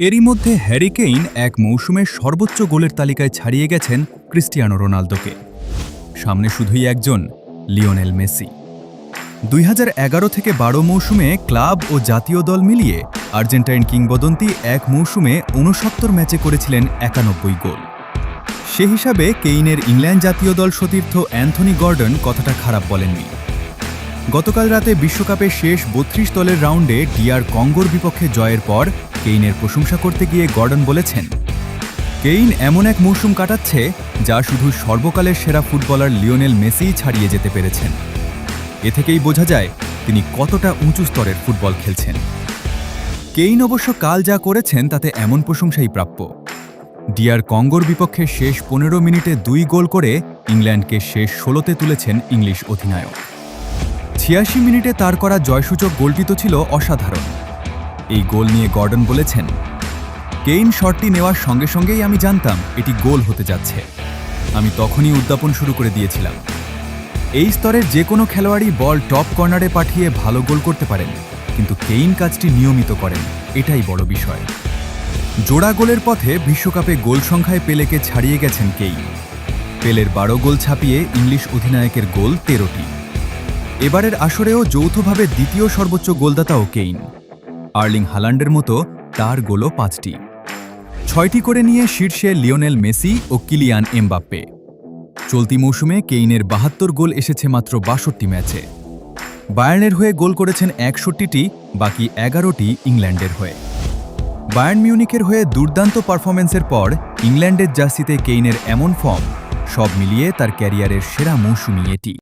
এরই মধ্যে Harry Kane এক মৌসুমের সর্বোচ্চ গোলের তালিকায় ছাড়িয়ে গেছেন ক্রিস্টিয়ানো রোনালদোকে। সামনে শুধুই একজন, লিওনেল মেসি। 2011 থেকে 12 মৌসুমে ক্লাব ও জাতীয় দল মিলিয়ে আর্জেন্টাইন কিংবদন্তি এক মৌসুমে 69 ম্যাচে করেছিলেন 91 গোল। সে হিসাবে কেইনের ইংল্যান্ড জাতীয় দল সতীর্থ অ্যান্থনি গর্ডন কথাটা খারাপ বলেননি। গতকাল রাতে বিশ্বকাপের শেষ 32 দলের রাউন্ডে ডিআর কঙ্গোর বিপক্ষে জয়ের পর কেইনের প্রশংসা করতে গিয়ে গর্ডন বলেছেন, কেইন এমন এক মৌসুম কাটাচ্ছে যা শুধু সর্বকালের সেরা ফুটবলার লিওনেল মেসিই ছাড়িয়ে যেতে পেরেছেন। এ থেকেই বোঝা যায় তিনি কতটা উঁচু স্তরের ফুটবল খেলছেন। কেইন অবশ্য কাল যা করেছেন তাতে এমন প্রশংসাই প্রাপ্য। ডিআর কঙ্গোর বিপক্ষে শেষ 15 মিনিটে 2 গোল করে ইংল্যান্ডকে শেষ 16তে তুলেছেন ইংলিশ অধিনায়ক। 86 মিনিটে তার করা জয়সূচক গোলটি তো ছিল অসাধারণ। এই গোল নিয়ে গর্ডন বলেছেন, কেইন শটটি নেওয়ার সঙ্গে সঙ্গেই আমি জানতাম এটি গোল হতে যাচ্ছে। আমি তখনই উদ্যাপন শুরু করে দিয়েছিলাম। এই স্তরের যে কোনো খেলোয়াড়ই বল টপ কর্নারে পাঠিয়ে ভালো গোল করতে পারেন, কিন্তু কেইন কাজটি নিয়মিত করেন, এটাই বড় বিষয়। জোড়া গোলের পথে বিশ্বকাপে গোল সংখ্যায় পেলেকে ছাড়িয়ে গেছেন কেইন। পেলের 12 গোল ছাপিয়ে ইংলিশ অধিনায়কের গোল 13টি। এবারের আসরেও যৌথভাবে দ্বিতীয় সর্বোচ্চ গোলদাতাও কেইন। আর্লিং হালান্ডের মতো তার গোলও 5টি। 6টি করে নিয়ে শীর্ষে লিওনেল মেসি ও কিলিয়ান এমবাপ্পে। চলতি মৌসুমে কেইনের 72 গোল এসেছে মাত্র 62 ম্যাচে। বায়ার্নের হয়ে গোল করেছেন 61টি, বাকি 11টি ইংল্যান্ডের হয়ে। বায়ার্ন মিউনিখের হয়ে দুর্দান্ত পারফরম্যান্সের পর ইংল্যান্ডের জার্সিতে কেইনের এমন ফর্ম, সব মিলিয়ে তার ক্যারিয়ারের সেরা মৌসুমই এটি।